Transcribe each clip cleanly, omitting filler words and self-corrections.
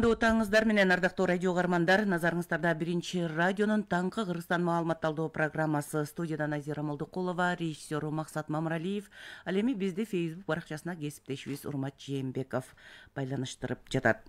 Отаңыздар менен ардактуу радио каармандар, назарыңыздарда биринчи радионун таңкы Кыргызстан маалымат алуу программасы. Студияда Назира Молдокулова, режиссер Максат Мамыралиев. Ал эми бизди Facebook баракчасына кесиптешибиз Урмат Жээнбеков байланыштырып жатат.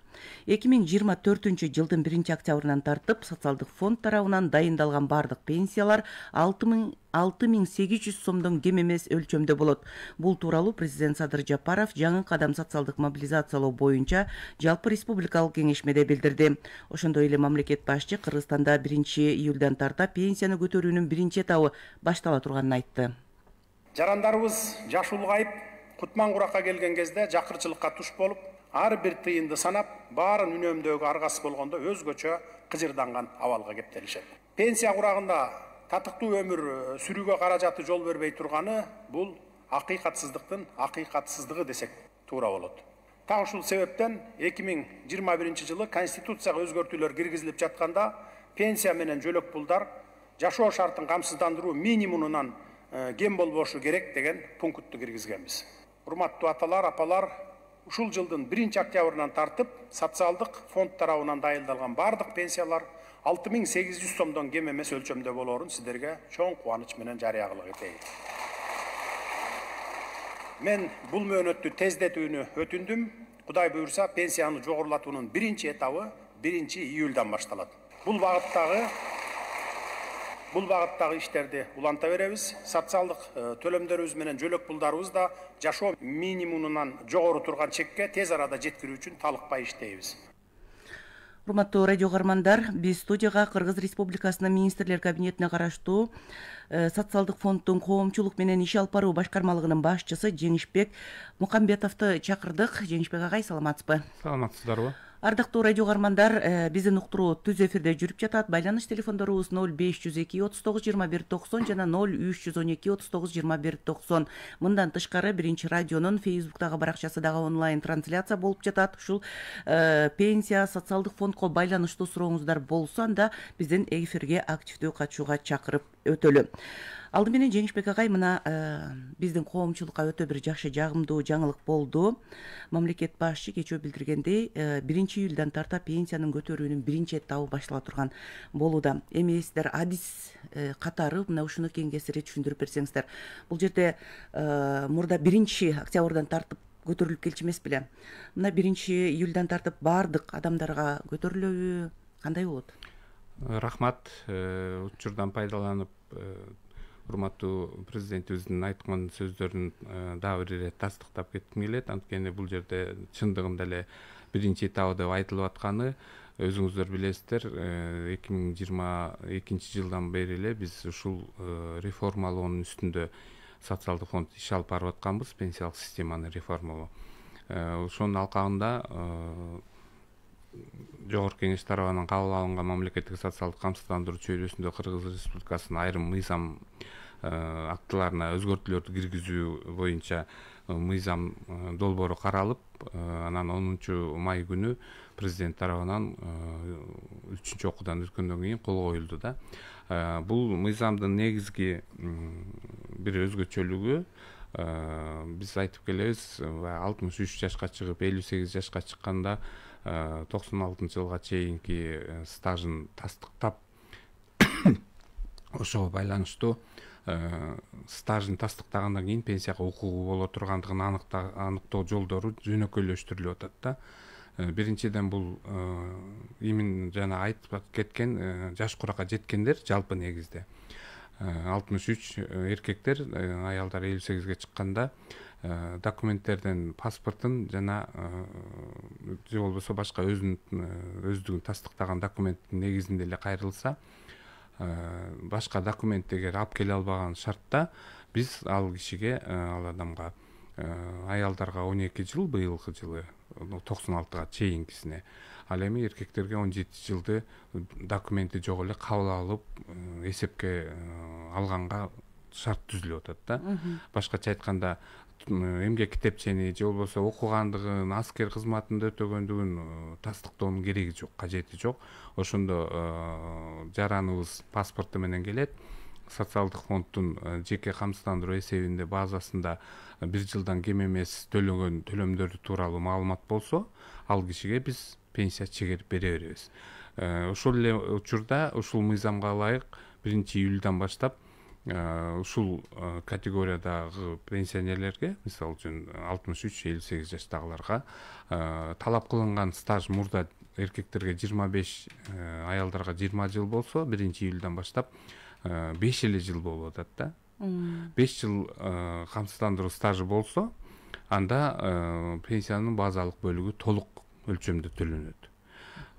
2024 жылдын 1-октябрынан тартып социалдык фонд тарабынан дайындалган бардык пенсиялар 6800 сомдон кем эмес өлчөмдө болот. Бул тууралуу президент Садыр Жапаров жаңы кадам социалдык мобилизациялоо боюнча жалпы республикалык кеңешмеде билдирди. Ошондой эле мамлекет башчы Кыргызстанда 1-июлдан тарта пенсияны көтөрүүнүн биринчи этабы баштала турганын айтты. Жарандарыбыз жаш улгайып, кутман куракка келген кезде жакырчылыкка туш болуп, ар бир тыйынды санап, баарын үнөмдөөгө аргасыз болгондо өзгөчө кыжырданган абалга кептелишет. Пенсия курагында татыктуу өмүр сүрүүгө каражаты жол бербей турганы бул акыйкатсыздыктын акыйкатсыздыгы десек туура болот. Так ушул себептен 2021 жылы Конституцияга өзгөртүүлөр киргизилип жатканда пенсия менен жөлөк пулдар жашоо шартын камсыздандыруу минимумунан кем болбошу керек деген пунктту киргизгенбиз. Урматтуу аталар, апалар, ушул жылдын 1-октябрынан тартып социалдык фонд тарабынан дайындалган бардык пенсиялар 6800 сомдон кем эмес өлчөмдө болоорун сиздерге чоң кубаныч менен жарыялык этейин. Мен бул мөөнөттү тездетүүнү өтүндүм. Кудай буйрса, пенсияны жогорулатуунун биринчи этабы 1-июлдан башталат. Бул багыттагы иштерди уланта беребиз. Социалдык төлөмдөрүбүз менен жөлөк пулдарыбыз да жашоо минимумунан жогору турган чекке тез арада жеткирүү үчүн талыкпай иштейбиз. Урматтуу радио каармандар, биз студияга Кыргыз Республикасынын министрлер кабинетине караштуу социалдык фонддун коомчулук менен иш алып баруу башкармалыгынын башчысы Жеңишбек Мукамбетовду чакырдык. Жеңишбек агай, саламатсызбы? Саламатсыздарбы? Ардактуу радио каармандар, биздин уктуруу түз эфирде жүрүп жатат. Байланыш телефондорубуз 0502 39 21 90 жана 0312 39 21 90. Мындан тышкары биринчи радионун Facebook'тагы баракчасы дагы онлайн трансляция болуп жатат. Ушул пенсия, социалдык фондко байланыштуу сурооңуздар болсо, анда биздин эфирге активдүү катышууга чакырып өтөлү. Алды менен Жеңишбек агай, мына биздин коомчулукка өтө бир жакшы жагымдуу жаңылык болду. Мамлекет башчы кечээ билдиргендей, 1-июлдан тарта пенсиянын көтөрүүнүн биринчи этабы баштала турган болууда. Эми сиздер адис катары мына ушуну кеңесире түшүндүрүп берсеңиздер. Бул жерде мурда 1-октябрдан тартып көтөрүлүп келчү эмес беле? Мына 1-июлдан тартып бардык адамдарга көтөрүлөбү? Кандай болот? Рахмат. Учурдан пайдаланып урматтуу президентибиздин айткан сөздөрүн дагы бир ирет тастыктап кетким келет. Анткени бул жерде чындыгында эле биринчи этабы деп айтылып атканы, өзүңүздөр билесиздер, 2022 жылдан бери эле биз ушул реформалоонун үстүндө социалдык фонд иш алып барып атканбыз, пенсиялык системаны реформалоо. Ошонун алкагында Жогорку Кеңеш тарабынан кабыл алынган мамлекеттик социалдык камсыздандыруу чөйрөсүндө Кыргыз Республикасынын айрым мыйзам актыларына өзгөртүүлөрдү киргизүү боюнча мыйзам долбоору каралып, анан 10 май күнү президент тарабынан 3-окуудан өткөндөн кийин кол коюлду да. Бул мыйзамдын негизги бир өзгөчөлүгү, биз айтып келебиз, 63 жашка чыгып 58 жашка чыкканда 96 жылга чейинки стажын тастыктап, ошого байланыштуу стажын тастыктагандан кийин пенсияга укугу боло тургандыгын аныктоо жолдору жөнөкөйлөштүрүлүп атат да. Биринчиден бул имин жана айтып кеткен жаш куракка жеткендер жалпы негизде 63, эркектер, аялдар 58ге чыкканда документтерден паспортун жана же болбосо башка өздүгүн тастыктаган документтин негизинде эле кайрылса, башка документ эгер алып келе албаган шартта биз ал кишиге, ал адамга, аялдарга 12 жыл, быйылкы жылы 96га чейинкисине, ал эми эркектерге 17 жылды документи жок эле кабыл алып эсепке алганга шарт түзүлүп атат да. Башкача айтканда, эмгек китепчени же болбосо окугандыгын, аскер кызматында өтөгөндүгүн тастыктоонун кереги жок, кажети жок. Ошондо жараныбыз паспорту менен келет. Социалдык фонддун жеке камсыздандыруу эсебинде базасында 1 жылдан кем эмес төлөгөн төлөмдөрү тууралуу маалымат болсо, ал кишиге биз пенсия чегерип бере беребиз. Ошол эле учурда ушул мыйзамга ылайык 1-июлдан баштап ушул категориядагы пенсионерлерге, мисалы үчүн 63-58 жаштагыларга талап кылынган стаж мурда эркектерге 25, аялдарга 20 жыл болсо, 1-июлдан баштап 5 эле жыл болуп атат да. 5 жыл камсыздандыруу стажы болсо, анда пенсиянын базалык бөлүгү толук өлчөмдө төлөнөт.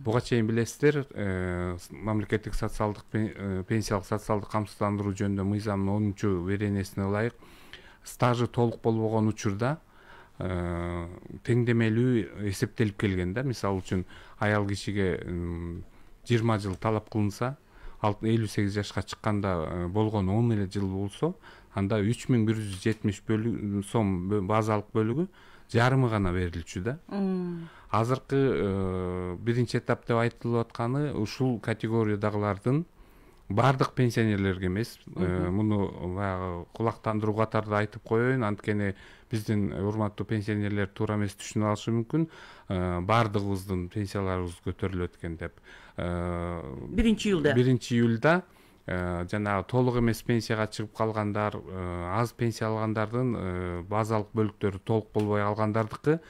Буга чейин билесиздер, мамлекеттик социалдык пенсиялык социалдык камсыздандыруу жөнүндө мыйзамдын 10-беренесине ылайык стажы толук болбогон учурда теңдемелүү эсептелип келген да. Мисалы үчүн аял кишиге 20 жыл талап кылынса, 58 жашка чыкканда болгон 10 эле жыл болсо, анда 3170 сом базалык бөлүгү жарымы гана берилчү да. Азыркы биринчи этап деп айтылып атканы ушул категориядагылардын бардык пенсионерлерге эмес, муну баягы кулактандыруу катарында айтып коеюн, анткени биздин урматтуу пенсионерлер туура эмес түшүнүп алышы мүмкүн, бардыгыбыздын пенсияларыбыз көтөрүлөт экен деп. 1-июлда жанагы толук эмес пенсияга чыгып калгандар, аз пенсия алгандардын базалык бөлүктөрү толук болбой калгандардыкы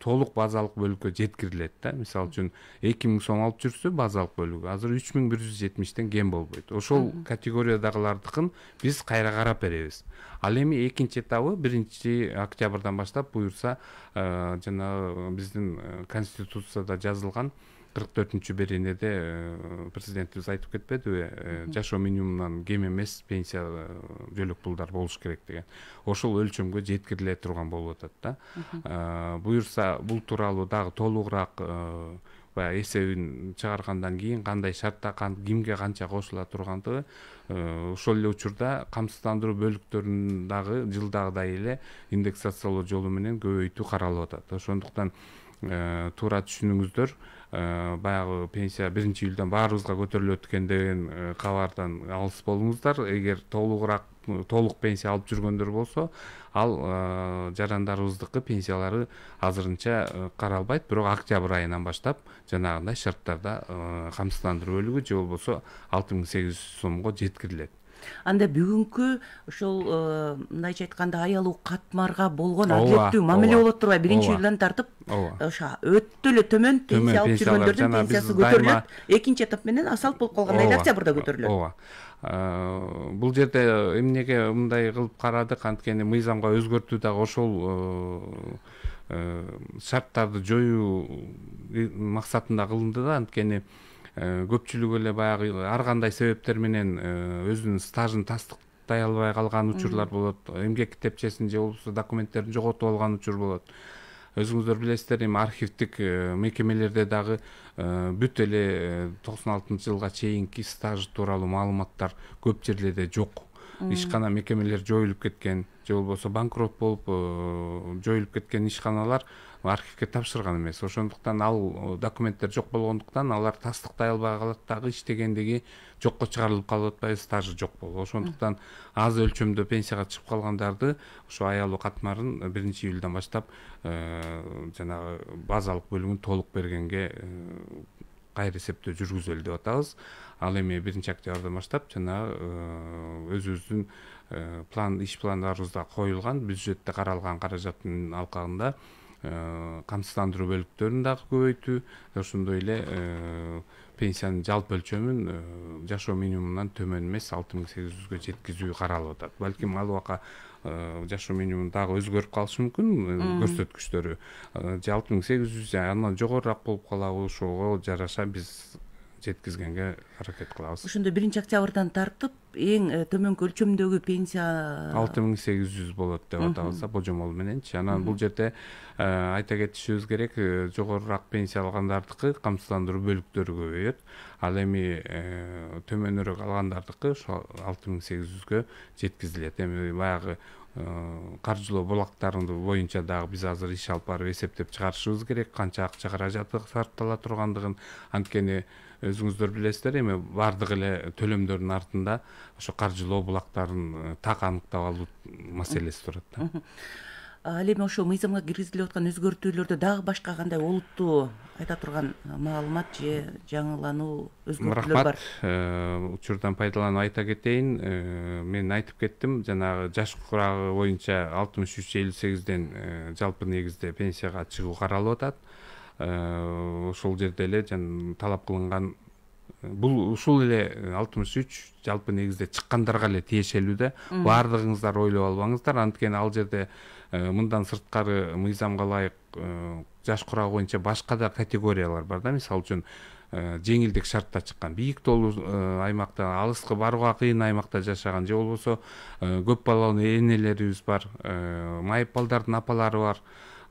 толук базалык бөлүккө жеткирилет да. Мисалы үчүн 2000 сом алып жүрсө, базалык бөлүгү азыр 3170тен кем болбойт. Ошол категориядагылардыкын биз кайра карап беребиз. Ал эми экинчи этабы 1-октябрдан баштап буюрса, жана биздин конституцияда жазылган 44-беренеде президентибиз айтып кетпедиби, жашоо минимумунан кем эмес пенсия жөлөк пулдар болуш керек деген. Ошол өлчөмгө жеткириле турган болуп атат да. Буюрса, бул тууралуу дагы толугураак баягы эсебин чыгаргандан кийин кандай шартта кимге канча кошула тургандыгы ошол эле учурда камсыздандыруу бөлүктөрүн дагы жылдагыдай эле индексациялоо жолу менен көбөйтүү каралып атат. Ошондуктан туура түшүнүңүздөр, баягы пенсия 1-июлдан баарыбызга көтөрүлөт экен деген кабардан алыс болуңуздар. Эгер толук пенсия алып жүргөндөр болсо, ал жарандарыбыздыкы пенсиялары азырынча каралбайт, бирок октябрь айынан баштап жанагындай шарттарда камсыздандыруу бөлүгү же болбосо 6800 сомго жеткирилет. Анда бүгүнкү ошол мындайча айтканда аялуу катмарга болгон адилеттүү мамиле болот турбайбы? 1-июлдан тартып ошо өтө эле төмөн пенсия алып жүргөндөрдүн пенсиясы көтөрүлөт. Экинчи этап менен асалып болуп калганда эле октябрда көтөрүлөт. Ооба. Бул жерде эмнеге мындай кылып карадык, анткени мыйзамга өзгөртүү дагы ошол шарттарды жоюу максатында кылынды да. Анткени көпчүлүгү эле баягы ар кандай себептер менен өзүнүн стажын тастыктай албай калган учурлар болот. Эмгек китепчесин же болбосо документтерин жоготуп алган учур болот. Өзүңүздөр билесиздер, эми архивдик мекемелерде дагы бүт эле 96-жылга чейинки стаж тууралуу маалыматтар көп жерлерде жок. Ишкана мекемелер жоюлуп кеткен, же болбосо банкрот болуп жоюлуп кеткен ишканалар архивге тапшырган эмес. Ошондуктан ал документтер жок болгондуктан алар тастыктай албай калат дагы, иштегендиги жокко чыгарылып калып атпайбы, стажы жок болуп. Ошондуктан аз өлчөмдө пенсияга чыгып калгандарды ошо аялуу катмарын 1-июлдан баштап жанагы базалык бөлүгүн толук бергенге кайра эсептөө жүргүзөлү деп атабыз. Ал эми 1-октябрдан баштап жанагы өзүбүздүн иш пландарыбызда коюлган, бюджетте каралган каражаттын алкагында камсыздандыруу бөлүктөрүн дагы көбөйтүү, ошондой эле пенсиянын жалпы өлчөмүн жашоо минимумунан төмөн эмес 6800гө жеткизүү каралып атат. Балким ал убакка жашоо минимуму дагы өзгөрүп калышы мүмкүн, көрсөткүчтөрү же 6800 же андан жогорураак болуп калабы, ошого жараша биз жеткизгенге аракет кылабыз. Ошондо 1-октябрдан тартып эң төмөнкү өлчөмдөгү пенсия 6800 болот деп атабыз божомол мененчи. Анан бул жерде айта кетишибиз керек, жогорураак пенсия алгандардыкы камсыздандыруу бөлүктөрү көбөйөт. Ал эми төмөнүрөөк алгандардыкы ошо 6800гө жеткизилет. Эми баягы каржылоо булактарында боюнча дагы биз азыр иш алып барып эсептеп чыгарышыбыз керек, канча акча каражаты сарптала тургандыгын. Анткени өзүңүздөр билесиздер, эми бардык эле төлөмдөрдүн артында ошо каржылоо булактарын так аныктап алуу маселеси турат да. Ал эми ошо мыйзамга киргизилип аткан өзгөртүүлөрдө дагы башка кандай олуттуу айта турган маалымат же жаңылануу өзгөртүүлөр бар? Рахмат. Учурдан пайдаланып айта кетейин. Мен айтып кеттим, жанагы жаш курагы боюнча 63-58ден жалпы негизде пенсияга чыгуу каралып атат. Ошол жерде эле талап кылынган бул ушул эле 63 жалпы негизде чыккандарга эле тиешелүү да. Баардыгыңыздар ойлоп албаңыздар, анткени ал жерде мындан сырткары мыйзамга ылайык жаш курагы боюнча башка да категориялар бар да. Мисалы үчүн жеңилдик шартта чыккан, бийик тоолуу аймакта, алыскы барууга кыйын аймакта жашаган же болбосо көп балалуу энелерибиз бар, майып балдардын апалары бар.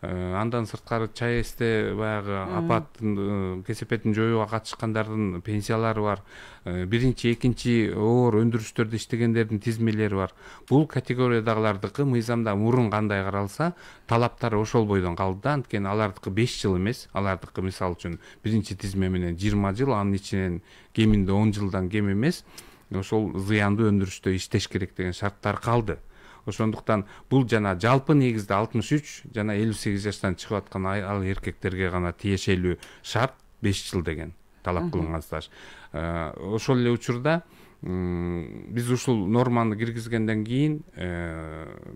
Андан сырткары ЧАЭСте баягы апаттын кесепетин жоюуга катышкандардын пенсиялары бар. Биринчи, экинчи оор өндүрүштөрдө иштегендердин тизмелери бар. Бул категориядагылардыкы мыйзамда мурун кандай каралса, талаптары ошол бойдон калды да. Анткени алардыкы 5 жыл эмес, алардыкы мисалы үчүн биринчи тизме менен 20 жыл, анын ичинен кеминде 10 жылдан кем эмес ошол зыяндуу өндүрүштө иштеш керек деген шарттар калды. Ошондуктан бул жана жалпы негизде 63 жана 58 жаштан чыгып аткан ал эркектерге гана тиешелүү шарт 5 жыл деген талап кылынган стаж. Ошол эле учурда биз ушул норманы киргизгенден кийин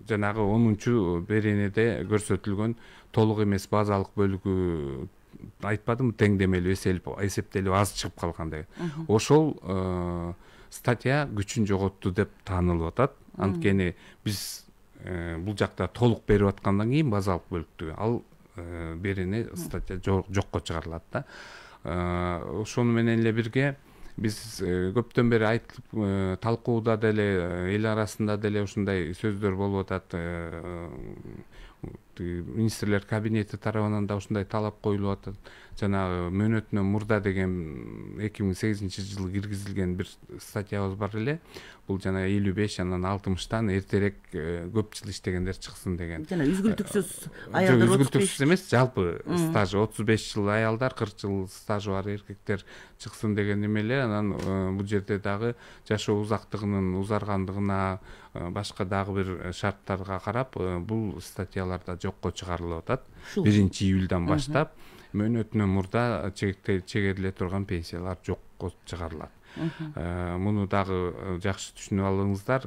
жанагы 10-чу беренеде көрсөтүлгөн толук эмес базалык бөлүгү айтпадымбы, теңдемелүү эсептелип аз чыгып калган деген. Ошол статья күчүн жоготту деп таанылып атат. Анткени биз бул жакта толук берип аткандан кийин базалык бөлүктү ал берене статья жокко чыгарылат да. Ошону менен эле бирге биз көптөн бери айтып талкууда деле эл арасында деле ушундай сөздөр болуп атат. Министрлер кабинети тарабынан да ушундай талап коюлуп атат. Жанагы мөөнөтүнөн мурда деген 2008-жылы киргизилген бир статьябыз бар эле. Бул жана 55 анан 60тан эртерээк көп жыл иштегендер чыксын деген. Жана үзгүлтүксүз аялдар 35 үзгүлтүксүз эмес, жалпы стажы 35 жыл аялдар, 40 жыл стажы бар эркектер чыксын деген эмеле. Анан бул жерде дагы жашоо узактыгынын узаргандыгына башка дагы бир шарттарга карап бул статьяларда жокко чыгарылып атат. 1-июлдан баштап мөөнөтүнөн мурда чегериле турган пенсиялар жокко чыгарылат. Муну дагы жакшы түшүнүп алыңыздар.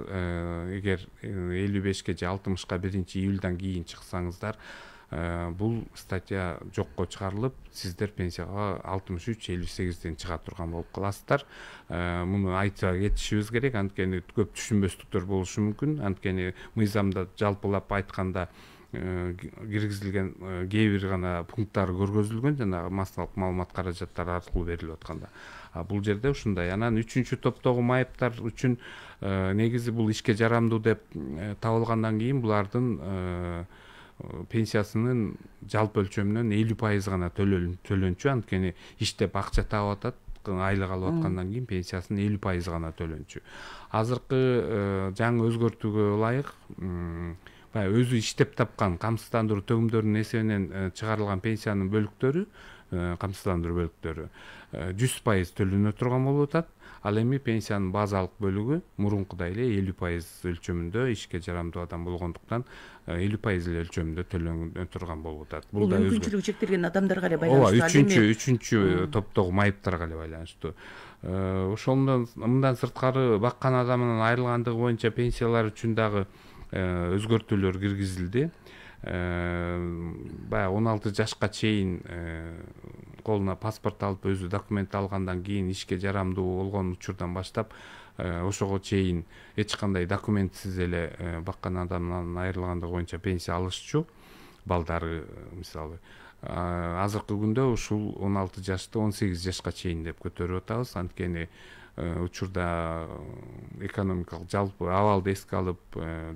Эгер 55-ке же 60-ка 1-июлдан кийин чыксаңыздар, бул статья жокко чыгарылып, сиздер пенсияга 63-58ден чыга турган болуп каласыздар. Муну айта кетишибиз керек, анткени көп түшүнбөстүктөр болушу мүмкүн. Анткени мыйзамда жалпылап айтканда киргизилген кээ бир гана пункттары көргөзүлгөн, жанагы массалык маалымат каражаттары аркылуу берилип атканда. Бул жерде ушундай. Анан 3-чү топтогу майыптар үчүн негизи бул ишке жарамдуу деп табылгандан кийин булардын пенсиясынын жалпы өлчөмүнөн 50% гана төлөнчү. Анткени иштеп акча таап атат, айлык алып аткандан кийин пенсиясынын 50% гана төлөнчү. Азыркы жаңы өзгөртүүгө ылайык өзү иштеп тапкан камсыздандыруу төгүмдөрүнүн эсебинен чыгарылган пенсиянын бөлүктөрү, камсыздандыруу бөлүктөрү 100% төлөнө турган болуп атат. Ал эми пенсиянын базалык бөлүгү мурункудай эле 50% өлчөмүндө ишке жарамдуу адам болгондуктан 50% эле өлчөмүндө төлөнө турган болуп атат. Бул мүмкүнчүлүгү чектелген адамдарга эле байланыштуу. Ооба, 3-чү топтогу майыптарга эле байланыштуу. Ошондон мындан сырткары баккан адамынан айрылгандыгы боюнча пенсиялар үчүн дагы өзгөртүүлөр киргизилди. Баягы 16 жашка чейин колуна паспорт алып өзү документ алгандан кийин ишке жарамдуу болгон учурдан баштап ошого чейин эч кандай документсиз эле баккан адамдан айрылгандыгы боюнча пенсия алышчу. Балдары мисалы азыркы күндө ушул 16 жашты 18 жашка чейин деп көтөрүп атабыз. Анткени учурда экономикалык жалпы абалды эске алып,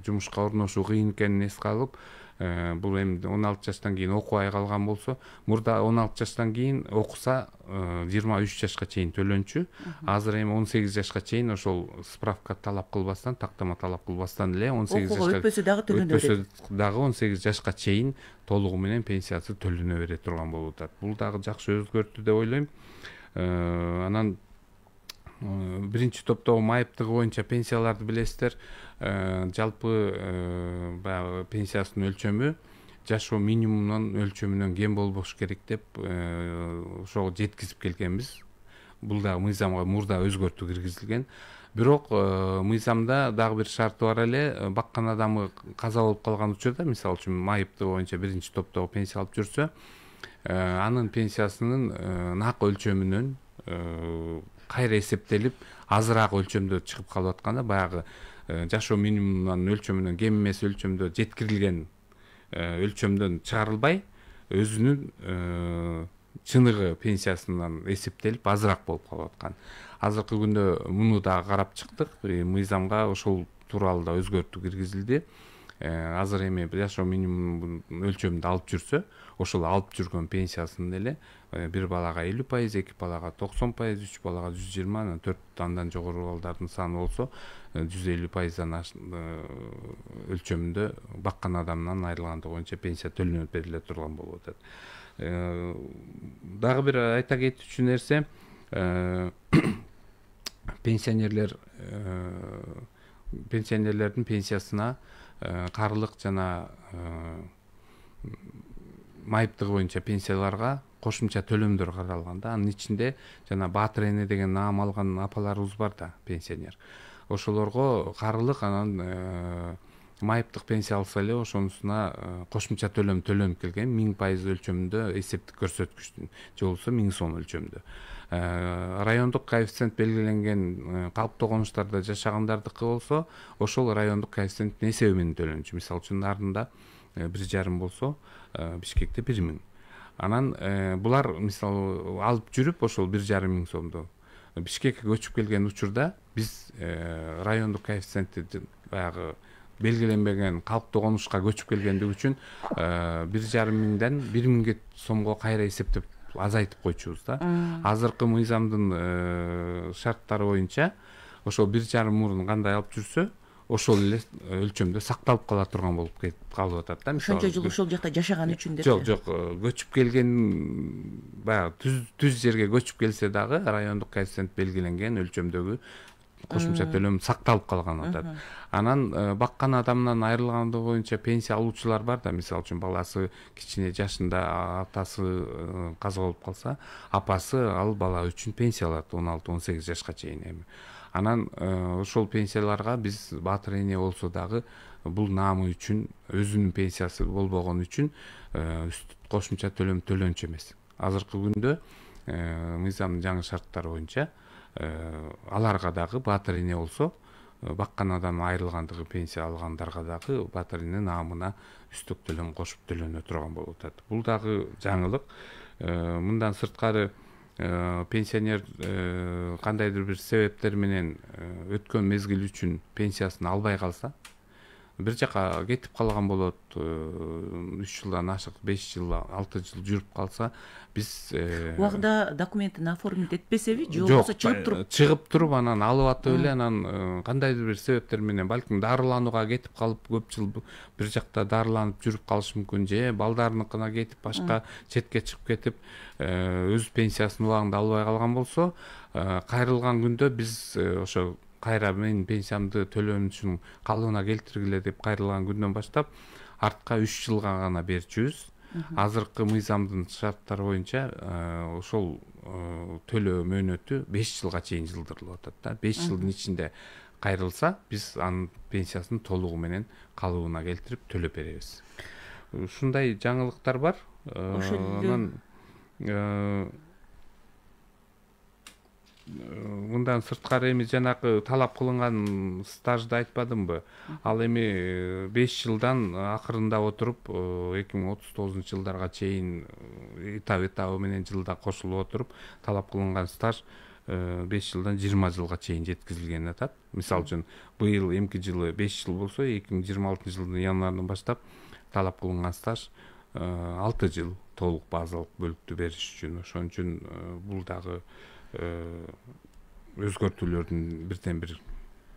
жумушка орношуу кыйын экенин эске алып, бул эми 16 жаштан кийин окубай калган болсо, мурда 16 жаштан кийин окуса 23 жашка чейин төлөнчү. Азыр эми 18 жашка чейин ошол справка талап кылбастан, тактама талап кылбастан эле 18 жашка өтпөсө дагы 18 жашка чейин толугу менен пенсиясы төлөнө бере турган болуп атат. Бул дагы жакшы өзгөртүү деп ойлойм. Анан биринчи топтогу майыптыгы боюнча пенсияларды билесиздер. Жалпы баягы пенсиясынын өлчөмү жашоо минимумунун өлчөмүнөн кем болбош керек деп ошого жеткизип келгенбиз. Бул дагы мыйзамга мурда өзгөртүү киргизилген. Бирок мыйзамда дагы бир шарты бар эле, баккан адамы каза болуп калган учурда, мисалы үчүн майыптуу боюнча биринчи топтогу пенсия алып жүрсө, анын пенсиясынын нак өлчөмүнөн кайра эсептелип азыраак өлчөмдө чыгып калып атканда, баягы жашоо минимумунун өлчөмүнөн кем эмес өлчөмдө жеткирилген өлчөмдөн чыгарылбай, өзүнүн чыныгы пенсиясынан эсептелип азыраак болуп калып аткан. Азыркы күндө муну дагы карап чыктык. Мыйзамга ошол тууралуу да өзгөртүү киргизилди. Азыр эми жашоо минимум өлчөмүндө алып жүрсө, ошол алып жүргөн пенсиясын эле бир балага 50%, 2 балага 90%, 3 балага 120, 4 андан жогору балдардын саны болсо 150% өлчөмүндө баккан адамдан айрылгандыгы боюнча пенсия төлөнүп бериле турган болуп атат. Дагы бир айта кетүүчү нерсе, пенсионерлердин пенсиясына карылык жана майыптыгы боюнча пенсияларга кошумча төлөмдөр каралган да. Анын ичинде жана Баатыр эне деген наам алган апаларыбыз бар да, пенсионер. Ошолорго карылык, анан майыптык пенсия алса эле ошонусуна кошумча төлөм төлөнүп келген 1000% өлчөмүндө эсептик көрсөткүчтүн же болбосо 1000 сом өлчөмүндө. Райондук коэффициент белгиленген калыптуу конуштарда жашагандардыкы болсо, ошол райондук коэффициенттин эсеби менен төлөнчү. Мисалы үчүн Нарында 1,5 болсо, Бишкекте 1000. Анан булар мисалы алып жүрүп ошол 1,5 сомду Бишкекке көчүп келген учурда биз райондук коэффициентти баягы белгиленбеген калыптуу конушка көчүп келгендиги үчүн 1,5 миңден 1 сомго кайра эсептеп азайтып койчубуз да. Азыркы мыйзамдын шарттары боюнча ошол 1,5 мурун кандай алып жүрсө, ошол эле өлчөмдө сакталып кала турган болуп калып атат да. Ошончо жыл ошол жакта жашаган үчүн деп. Жок, көчүп келген баягы түз жерге көчүп келсе дагы райондук коэффициент белгиленген өлчөмдөгү кошумча төлөм сакталып калган атат. Анан баккан адамдан айрылгандыгы боюнча пенсия алуучулар бар да, мисалы үчүн баласы кичине жашында атасы каза болуп калса, апасы ал бала үчүн пенсия алат 16-18 жашка чейин эми. Анан ошол пенсияларга биз Баатыр эне болсо дагы бул наамы үчүн, өзүнүн пенсиясы болбогон үчүн кошумча төлөм төлөнчү эмес. Азыркы күндө мыйзамдын жаңы шарттары боюнча аларга дагы Баатыр эне болсо, баккан адам айрылгандыгы пенсия алгандарга дагы Баатыр эне наамына үстүк төлөм кошуп төлөнө турган болуп атат. Бул дагы жаңылык. Мындан сырткары пенсионер кандайдыр бир себептер менен өткөн мезгил үчүн пенсиясын албай калса, бир жака кетип калган болот, 3 жылдан ашык, 5 жыл, 6 жыл жүрүп калса, биз убагында документин оформить этпесеби, же болбосо чыгып туруп анан алып атып эле, анан кандайдыр бир себептер менен балким дарыланууга кетип калып, көп жыл бир жакта дарыланып жүрүп калышы мүмкүн, же балдарыныкына кетип башка четке чыгып кетип өз пенсиясын убагында албай калган болсо, кайрылган күндө биз ошо кайра менин пенсиямды төлөнүшүн калыбына келтиргиле деп кайрылган күндөн баштап артка 3 жылга гана берчүбүз. Азыркы мыйзамдын шарттары боюнча ошол төлөө мөөнөтү 5 жылга чейин жылдырылып атат да. 5 жылдын ичинде кайрылса, биз анын пенсиясын толугу менен калыбына келтирип төлөп беребиз. Ушундай жаңылыктар бар. Анан мындан сырткары эми жанагы талап кылынган стажды айтпадымбы? Ал эми 5 жылдан акырында отуруп 2039 жылдарга чейин этабы менен жылда кошулуп отуруп талап кылынган стаж 5 жылдан 20 жылга чейин жеткизилген атат. Мисалы үчүн быйыл эмки жылы 5 жыл болсо, 2026 жылдын январынан баштап талап кылынган стаж 6 жыл толук базалык бөлүктү бериш үчүн. Ошон үчүн бул дагы өзгөртүүлөрдүн бирден бир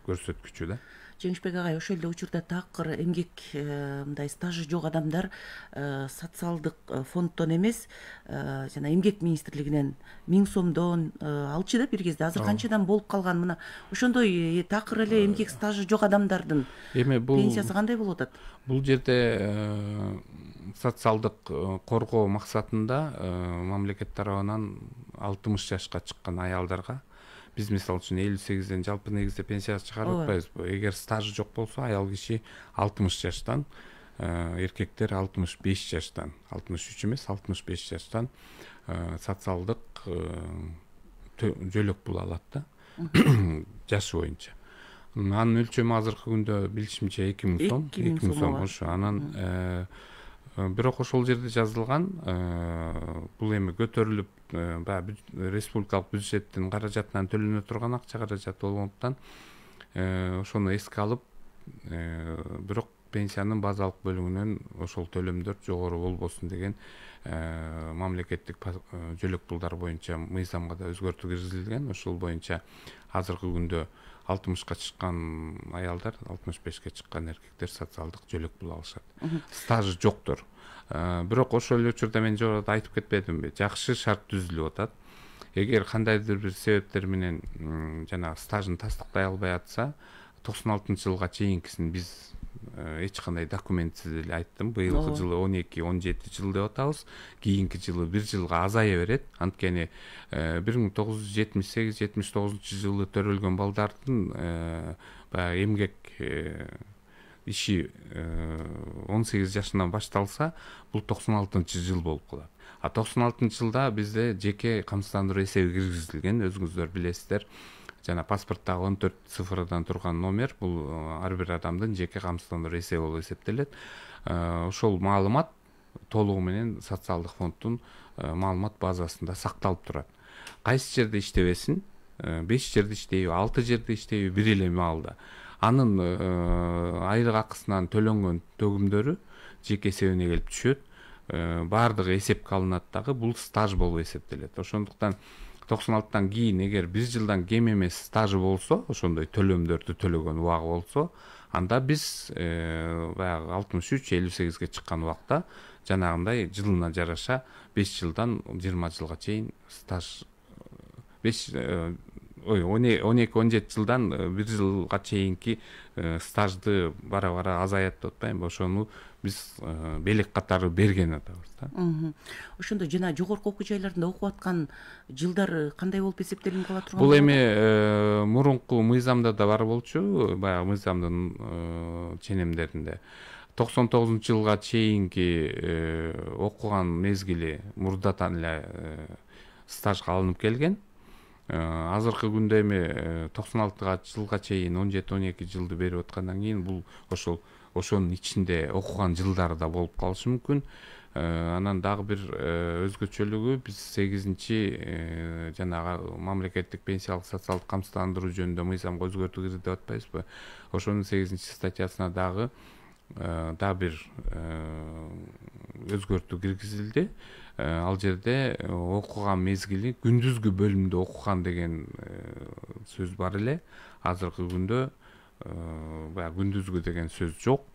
көрсөткүчү да. Жеңишбек агай, ошол эле учурда такыр эмгек мындай стажы жок адамдар социалдык фонддон эмес, жана эмгек министрлигинен 1000 сомдон алчу да бир кезде. Азыр канчадан болуп калган? Мына ошондой такыр эле эмгек стажы жок адамдардын пенсиясы кандай болуп атат? Бул жерде социалдык коргоо максатында мамлекет тарабынан 60 жашка чыккан аялдарга биз мисалы үчүн 58ден жалпы негизде пенсияга чыгарып атпайбызбы. Эгер стажы жок болсо аял киши 60 жаштан, эркектер 65 жаштан, 63 эмес 65 жаштан социалдык жөлөк була алат да. Жашы боюнча. Анын өлчөмү азыркы күндө билишимче 2000 сом, 2000 сом ошо. Анан бирок ошол жерде жазылган бул эми көтөрүлүп баягы республикалык бюджеттин каражатынан төлөнө турган акча каражаты болгондуктан ошону эске алып, бирок пенсиянын базалык бөлүгүнөн ошол төлөмдөр жогору болбосун деген мамлекеттик жөлөк пулдар боюнча мыйзамга да өзгөртүү киргизилген. Ошол боюнча азыркы күндө 60ка чыккан аялдар, 65ке чыккан эркектер социалдык жөлөк пул алышат. Стажы жоктор. Бирок ошол эле учурда мен жогоруда айтып кетпедимби? Жакшы шарт түзүлүп атат. Эгер кандайдыр бир себептер менен жана стажын тастыктай албай атса, 96-жылга чейинкисин биз эч кандай документсиз эле айттым. Быйылкы жылы 12-17 жыл деп атабыз. Кийинки жылы 1 жылга азая берет. Анткени 1978-79 жылы төрөлгөн балдардын баягы эмгек иши 18 жашынан башталса, бул 96-жыл болуп калат. А 96-жылда бизде жеке камсыздандыруу эсеби киргизилген, өзүңүздөр билесиздер. Жана паспорттагы 14 цифрдан турган номер бул ар бир адамдын жеке камсыздандыруу эсеби болуп эсептелет. Ошол маалымат толугу менен социалдык фонддун маалымат базасында сакталып турат. Кайсы жерде иштебесин, 5 жерде иштейби, 6 жерде иштейби, бир эле маалда анын айлык акысынан төлөнгөн төгүмдөрү жеке эсебине келип түшөт. Баардыгы эсепке алынат дагы, бул стаж болуп эсептелет. Ошондуктан 96-тан кийин эгер 1 жылдан кем эмес стажы болсо, ошондой төлөмдөрдү төлөгөн убагы болсо, анда биз баягы 63-58ге чыккан убакта жанагындай жылына жараша 5 жылдан 20 жылга чейин стаж 12-17 жылдан 1 жылга чейинки стажды бара-бара азаят деп атпаймынбы? Ошону биз белек катары берген атабыз да. Ошондо жана жогорку окуу жайларында окуп аткан жылдар кандай болуп эсептелип кала турган? Бул эми мурунку мыйзамда да бар болчу, баягы мыйзамдын ченемдеринде 99-жылга чейинки окуган мезгили мурдатан эле стажга алынып келген. Азыркы күндө эми 96 жылга чейин 17-12 жылды берип аткандан кийин бул ошонун ичинде окуган жылдары да болуп калышы мүмкүн. Анан дагы бир өзгөчөлүгү биз 8-чи жанагы мамлекеттик пенсиялык социалдык камсыздандыруу жөнүндө мыйзамга өзгөртүү кирди деп атпайбызбы? Ошонун 8-чи статьясына дагы бир өзгөртүү киргизилди. Ал жерде окуган мезгили күндүзгү бөлүмдө окуган деген сөз бар эле. Азыркы күндө баягы күндүзгү деген сөз жок.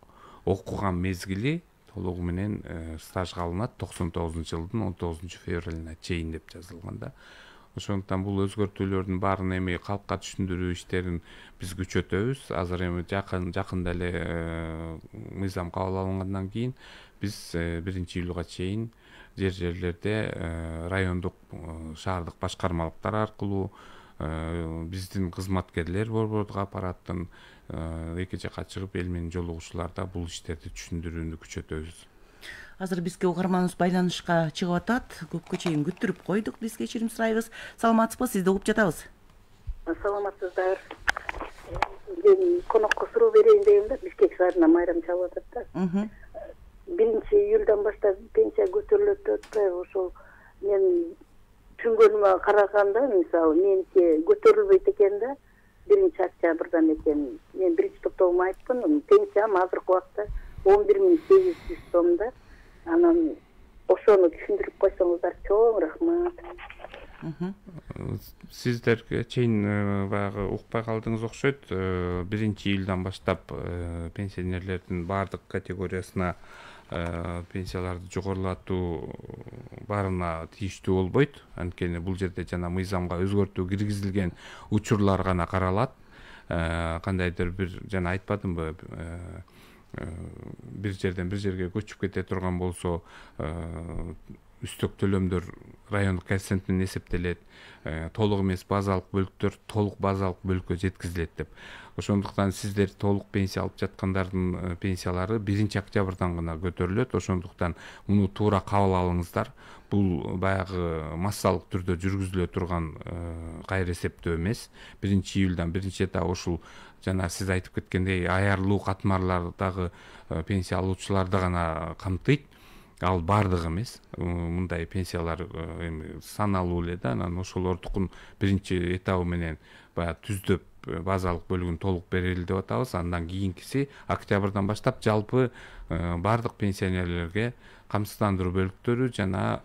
Окуган мезгили толугу менен стажга алынат 99-жылдын 19-февралына чейин деп жазылган да. Ошондуктан бул өзгөртүүлөрдүн баарын эми калкка түшүндүрүү иштерин биз күчөтөбүз. Азыр эми жакында эле мыйзам кабыл алынгандан кийин биз 1-июлга чейин жерлерде райондук шаардык башкармалыктар аркылуу биздин кызматкерлер борбордук аппараттын эки жака чыгып эл менен жолугушууларда бул иштерди түшүндүрүүнү күчөтөбүз. Азыр бизге угарманыбыз байланышка чыгып атат. Көпкө чейин күттүрүп койдук. Биз кечирим сурайбыз. Саламатсызбы? Сизди угуп жатабыз. Саламатсыздар. Мен конокко суроо берейин дегем да, Бишкек шаарына майрам чалып атат да. 1-июлдан баштап пенсия көтөрүлөт деп атпайбы? Ошол мен түшүнгөнүмө караганда, мисалы, меники көтөрүлбөйт экен да, 1-октябрдан экен. Мен биринчи топтогума айттым, пенсиям азыркы убакта 11.800 сом да. Анан ошону түшүндүрүп койсоңуздар чоң рахмат. Сиздерге чейин баягы укпай калдыңыз окшойт. 1-июлдан баштап пенсионерлердин баардык категориясына пенсияларды жогорулатуу баарына тийиштүү болбойт. Анткени бул жерде жана мыйзамга өзгөртүү киргизилген учурлар гана каралат. Кандайдыр бир жана айтпадымбы, бир жерден бир жерге көчүп кете турган болсо үстөк төлөмдөр райондук коэффициент менен эсептелет, толук эмес базалык бөлүктөр толук базалык бөлүккө жеткизилет деп. Ошондуктан сиздер толук пенсия алып жаткандардын пенсиялары 1-октябрдан гана көтөрүлөт. Ошондуктан муну туура кабыл алыңыздар. Бул баягы массалык түрдө жүргүзүлө турган кайра эсептөө эмес. 1-июлдан 1-этап ушул жана сиз айтып кеткендей аярлуу катмарлардагы пенсия алуучуларды гана камтыйт. Ал бардык эмес. Мындай пенсиялар эми саналуу эле да. Анан ошолордукун 1-этабы менен баягы түздөп базалык бөлүгүн толук берели деп атабыз. Андан кийинкиси октябрдан баштап жалпы бардык пенсионерлерге камсыздандыруу бөлүктөрү жана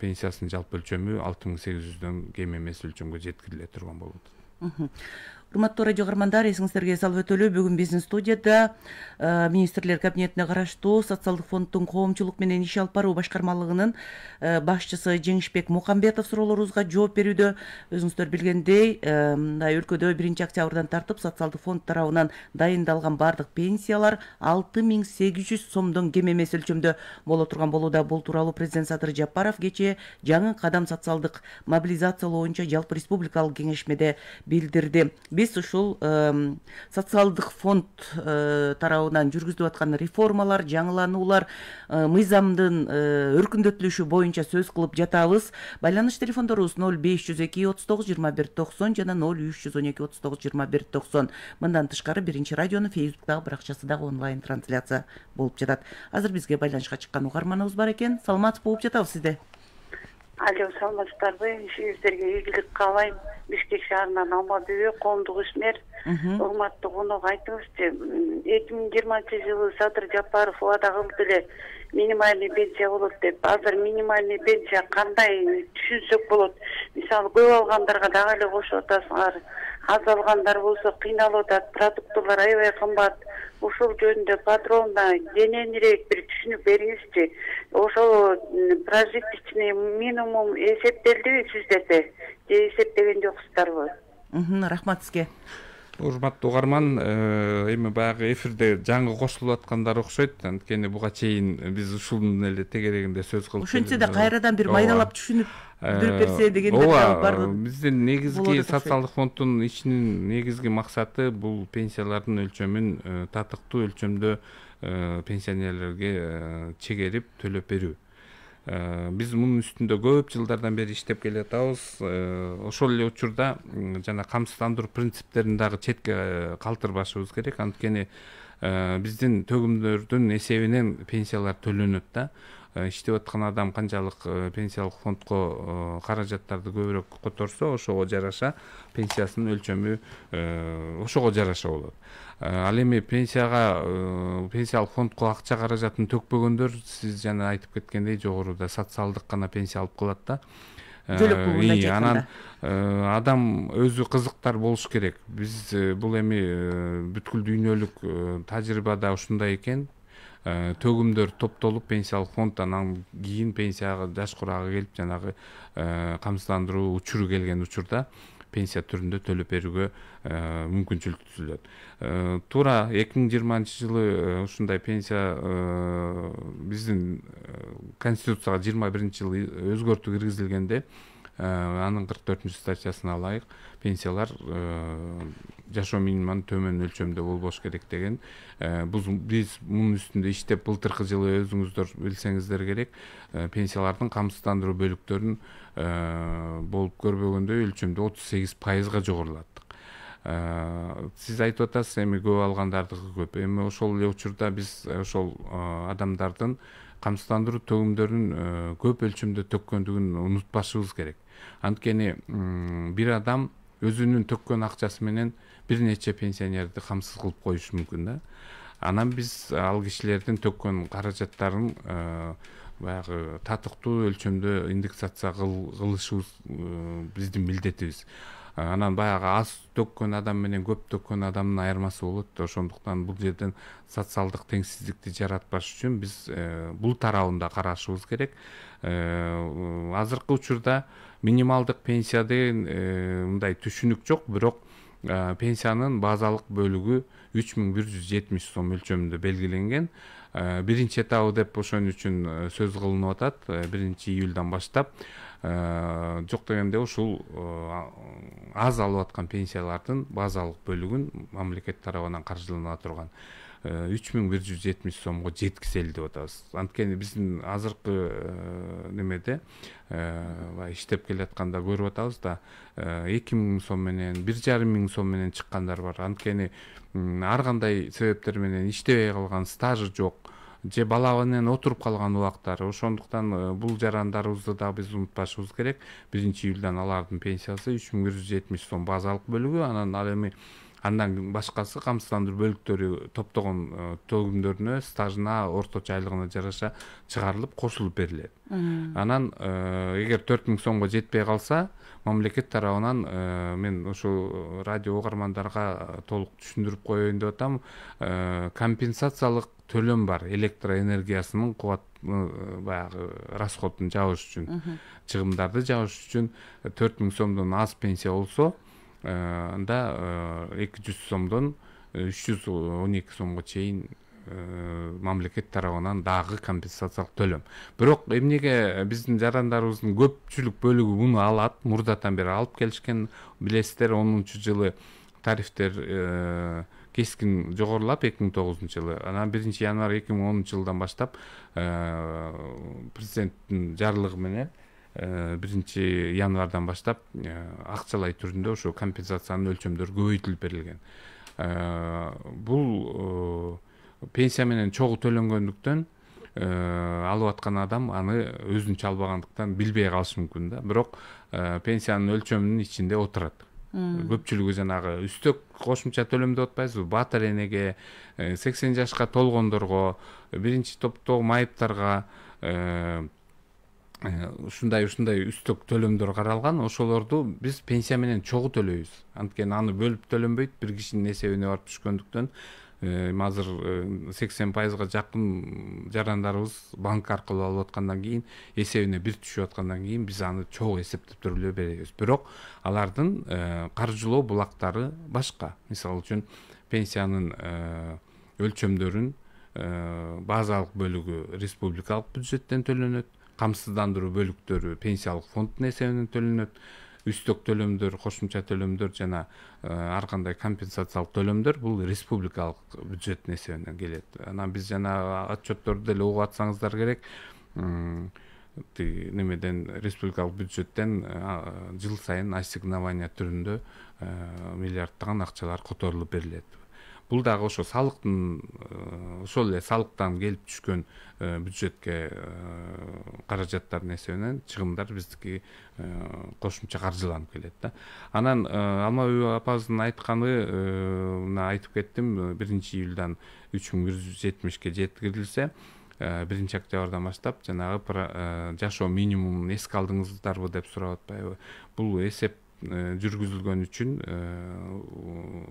пенсиясынын жалпы өлчөмү 6800дөн кем эмес өлчөмгө жеткириле турган болот. Урматтуу радио каармандар, эсиңиздерге салып өтөлү, бүгүн биздин студияда министрлер кабинетине караштуу социалдык фонддун коомчулук менен иш алып баруу башкармалыгынын башчысы Жеңишбек Мукамбетов суроолорубузга жооп берүүдө. Өзүңүздөр билгендей, өлкөдө 1-октябрдан тартып социалдык фонд тарабынан дайындалган бардык пенсиялар 6800 сомдон кем эмес өлчөмдө боло турган болууда. Бул тууралуу президент Садыр Жапаров кечээ жаңы кадам социалдык мобилизациялоо боюнча жалпы республикалык кеңешмеде билдирди. Биз ушул социалдык фонд тарабынан жүргүзүлүп аткан реформалар, жаңылануулар, мыйзамдын өркүндөтүлүшү боюнча сөз кылып жатабыз. Байланыш телефондорубуз 0502 39 21 90 жана 0312 39 21 90. Мындан тышкары биринчи радионун Facebook'тагы баракчасы дагы онлайн трансляция болуп жатат. Азыр бизге байланышка чыккан угарманыбыз бар экен. Саламатсыз болуп жатабыз сизде. Алло, саламатсыздарбы? Ишиңиздерге ийгилик каалайм. Бишкек шаарынан Алмадыбек, коомдук ишмер. Урматтуу конок, айтыңызчы, 2020-жылы Садыр Жапаров убада кылды эле минимальный пенсия болот деп. Азыр минимальный пенсия кандай түшүнсөк болот? Мисалы, көп алгандарга дагы эле кошуп атасыңар. Аз алгандар болсо кыйналып атат, продуктылар аябай кымбат. Ушул жөнүндө патронуна кененирээк бир түшүнүк бериңизчи. Ошол прожиточный минимум эсептелдиби сиздерде? Же эсептеген жоксуздарбы? Рахмат сизге. Урматтуу угарман, эми баягы эфирде жаңы кошулуп аткандар окшойт. Анткени буга чейин биз ушунун эле тегерегинде сөз кылып ошентсе да кайрадан бир майдалап түшүнүп берип берсе дегендер бар. Биздин негизги социалдык фонддун ишинин негизги максаты бул пенсиялардын өлчөмүн татыктуу өлчөмдө пенсионерлерге чегерип төлөп берүү. Биз мунун үстүндө көп жылдардан бери иштеп келе жатабыз. Ошол эле учурда жана камсыздандыруу принциптерин дагы четке калтырбашыбыз керек. Анткени биздин төгүмдөрдүн эсебинен пенсиялар төлөнөт да. Иштеп аткан адам канчалык пенсиялык фондко каражаттарды көбүрөөк которсо, ошого жараша пенсиясынын өлчөмү ошого жараша болот. Ал эми пенсиялык фондко акча каражатын төкпөгөндөр, сиз жана айтып кеткендей, жогоруда социалдык гана пенсия алып калат да. Анан адам өзү кызыктар болуш керек. Биз бул эми бүткүл дүйнөлүк тажрыйбада ушундай экен. Төгүмдөр топтолуп пенсиялык фонд, анан кийин пенсияга жаш курагы келип жанагы камсыздандыруу учуру келген учурда пенсия түрүндө төлөп берүүгө мүмкүнчүлүк түзүлөт. Туура 2020-жылы ушундай пенсия биздин конституцияга 21-жылы өзгөртүү киргизилгенде, анын 44-статьясына ылайык пенсиялар жашоо минимумунан төмөн өлчөмдө болбош керек деген. Биз мунун үстүндө иштеп былтыркы жылы өзүңүздөр билсеңиздер керек, пенсиялардын камсыздандыруу бөлүктөрүн болуп көрбөгөндөй өлчөмдө 38%га жогорулаттык. Сиз айтып атасыз, эми көп алгандардыгы көп. Эми ошол эле учурда биз ошол адамдардын камсыздандыруу төгүмдөрүн көп өлчөмдө төккөндүгүн унутпашыбыз керек. Анткени бир адам өзүнүн төккөн акчасы менен бир нече пенсионерди камсыз кылып коюшу мүмкүн да. Анан биз ал кишилердин төккөн каражаттарын баягы татыктуу өлчөмдө индексация кылышыбыз биздин милдетибиз. Анан баягы аз төккөн адам менен көп төккөн адамдын айырмасы болот. Ошондуктан бул жерден социалдык теңсиздикти жаратпаш үчүн биз бул тарабында карашыбыз керек. Азыркы учурда минималдык пенсия деген мындай түшүнүк жок, бирок пенсиянын базалык бөлүгү 3170 сом өлчөмүндө белгиленген. Биринчи этабы деп ошон үчүн сөз кылынып атат. 1-июлдан баштап жок дегенде ушул аз алып аткан пенсиялардын базалык бөлүгүн мамлекет тарабынан каржылана турган 3170 сомго жеткизели деп атабыз. Анткени биздин азыркы немеде иштеп келатканда көрүп атабыз да 2000 сом менен 1500 сом менен чыккандар бар. Анткени ар кандай себептер менен иштебей калган, стажы жок же бала менен отуруп калган убактары. Ошондуктан бул жарандарыбызды да биз унутпашыбыз керек. 1-июлдан алардын пенсиясы 3170 сом базалык бөлүгү, анан ал эми андан башкасы камсыздандыруу бөлүктөрү топтогон төгүмдөрүнө, стажына, орточо айлыгына жараша чыгарылып кошулуп берилет. Анан эгер 4000 сомго жетпей калса, мамлекет тарабынан мен ошо радио угармандарга толук түшүндүрүп коеюн деп атам. Компенсациялык төлөм бар, электроэнергиясынын кубат баягы расходун жабыш үчүн, чыгымдарды жабыш үчүн 4000 сомдон аз пенсия болсо, анда 200 сомдон 312 сомго чейин мамлекет тарабынан дагы компенсациялык төлөм. Бирок эмнеге биздин жарандарыбыздын көпчүлүк бөлүгү муну алат, мурдатан бери алып келишкен, билесиздер, 10-жылы тарифтер кескин жогорулап 2009-жылы. Анан 1-январь 2010-жылдан баштап президенттин жарлыгы менен 1-январдан баштап акчалай түрүндө ошо компенсациянын өлчөмдөрү көбөйтүлүп берилген. Бул пенсия менен чогуу төлөнгөндүктөн алып аткан адам аны өзүнчө албагандыктан билбей калышы мүмкүн да. Бирок пенсиянын өлчөмүнүн ичинде отурат. Көпчүлүгү жанагы үстөк кошумча төлөм деп атпайбызбы? Батыр энеге, 80 жашка толгондорго, биринчи топтогу майыптарга ушундай үстөк төлөмдөр каралган. Ошолорду биз пенсия менен чогуу төлөйбүз. Анткени аны бөлүп төлөнбөйт, бир кишинин эсебине барып түшкөндүктөн азыр 80%га жакын жарандарыбыз банк аркылуу алып аткандан кийин, эсебине бир түшүп аткандан кийин биз аны чогуу эсептеп эле беребиз. Бирок алардын каржылоо булактары башка. Мисалы үчүн пенсиянын өлчөмдөрүн базалык бөлүгү республикалык бюджеттен төлөнөт, камсыздандыруу бөлүктөрү пенсиялык фонддун эсебинен төлөнөт, үстөк төлөмдөр, кошумча төлөмдөр жана ар кандай компенсациялык төлөмдөр бул республикалык бюджеттин эсебинен келет. Анан биз жана отчетторду деле угуп атсаңыздар керек. Немеден республикалык бюджеттен жыл сайын ассигнование түрүндө миллиарддаган акчалар которулуп берилет. Бул дагы ошо салыктын, ошол эле салыктан келип түшкөн бюджетке каражаттардын эсебинен чыгымдар биздики кошумча каржыланып келет да. Анан Алмабүй апабыздын айтканы айтып кеттим, 1-июлдан 3170ке жеткирилсе, 1-октябрдан баштап жанагы жашоо минимумун эске алдыңыздарбы деп сурап атпайбы? Бул эсеп жүргүзүлгөн үчүн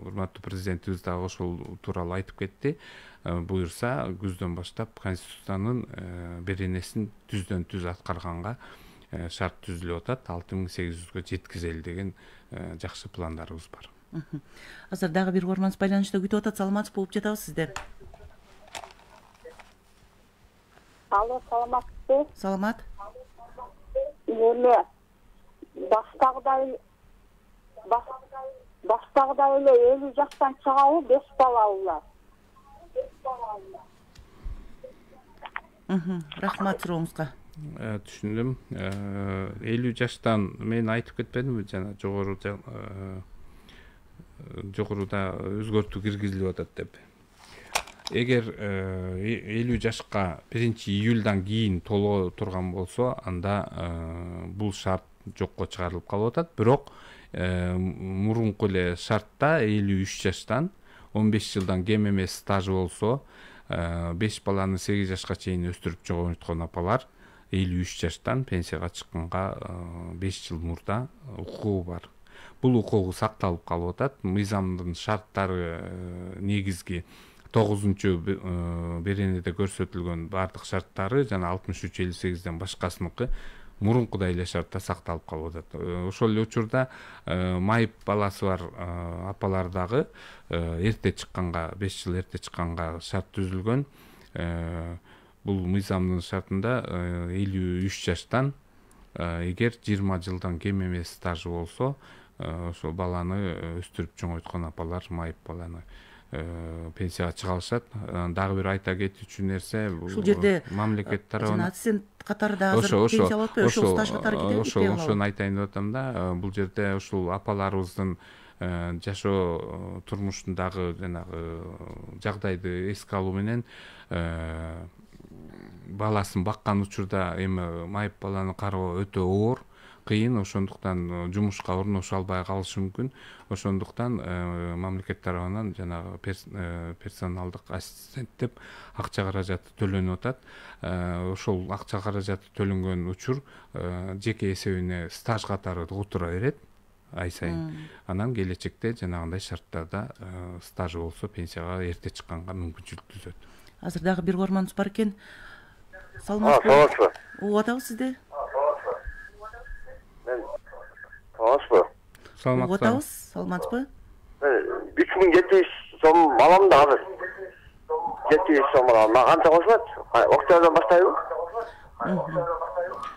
урматтуу президентибиз дагы ошол тууралуу айтып кетти. Буюрса күздөн баштап Конституциянын беренесин түздөн түз аткарганга шарт түзүлүп атат. 6800гө жеткизели деген жакшы пландарыбыз бар. Азыр дагы бир угарманыбыз байланышта күтүп атат. Саламатсыз болуп жатабыз сиздер. Алло, саламатсызбы? Саламат. Эме баштагыдай эле 50 жаштан чыгабы 5 балалар. Рахмат сурооңузга. Түшүндүм. 50 жаштан мен айтып кетпедимби жана жогоруда өзгөртүү киргизилип атат деп. Эгер 50 жашка 1-июлдан кийин толо турган болсо, анда бул шарт жокко чыгарылып калып атат. Бирок мурунку эле шартта 53 жаштан 15 жылдан кем эмес стажы болсо, 5 баланы 8 жашка чейин өстүрүп чогулткон апалар 53 жаштан пенсияга чыкканга 5 жыл мурда укугу бар. Бул укугу сакталып калып атат. Мыйзамдын шарттары негизги 9-беренеде көрсөтүлгөн бардык шарттары жана 63-58ден башкасыныкы мурункудай эле шартта сакталып калып атат. Ошол эле учурда майып баласы бар апалар дагы эрте чыкканга, 5 жыл эрте чыкканга шарт түзүлгөн. Бул мыйзамдын шартында 53 жаштан эгер 20 жылдан кем эмес стажы болсо, ошол баланы өстүрүп чоңойткон апалар майып баланы пенсияга чыга алышат. Дагы бир айта кетүүчү нерсе, ушул жерде мамлекет тарабынан ассистент катары да азыр пенсия алып атпайбы, ошол стаж катары кетеби? Ошону айтайын деп атам да. Бул жерде ушул апаларыбыздын жашоо турмушундагы жанагы жагдайды эске алуу менен баласын баккан учурда эми майып баланы кароо өтө оор, кыйын, ошондуктан жумушка орношо албай калышы мүмкүн. Ошондуктан мамлекет тарабынан жанагы персоналдык ассистент деп акча каражаты төлөнүп атат. Ошол акча каражаты төлөнгөн учур жеке эсебине стаж катары отура берет ай сайын. Анан келечекте жанагындай шарттарда стажы болсо пенсияга эрте чыкканга мүмкүнчүлүк түзөт. Азыр дагы бир угарманыбыз бар экен. Саламатсызбы? Угуп атабыз сизди. Саламатсызбы? Угуп атабыз, саламатсызбы? 3700 сом алам да азыр. 700 сом алам. Канча кошулат? Октябрдан баштайбы?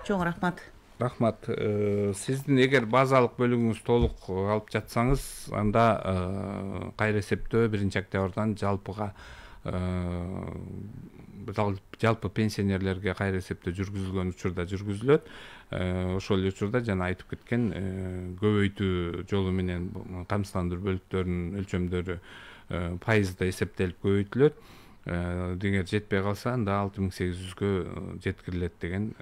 Чоң рахмат. Рахмат. Сиздин эгер базалык бөлүгүңүз толук алып жатсаңыз, анда кайра эсептөө 1-октябрдан жалпы пенсионерлерге кайра эсептөө жүргүзүлгөн учурда жүргүзүлөт. Ошол эле учурда жана айтып кеткен көбөйтүү жолу менен камсыздандыруу бөлүктөрүнүн өлчөмдөрү пайызда эсептелип көбөйтүлөт. Эгер жетпей калса, анда 6800гө жеткирилет деген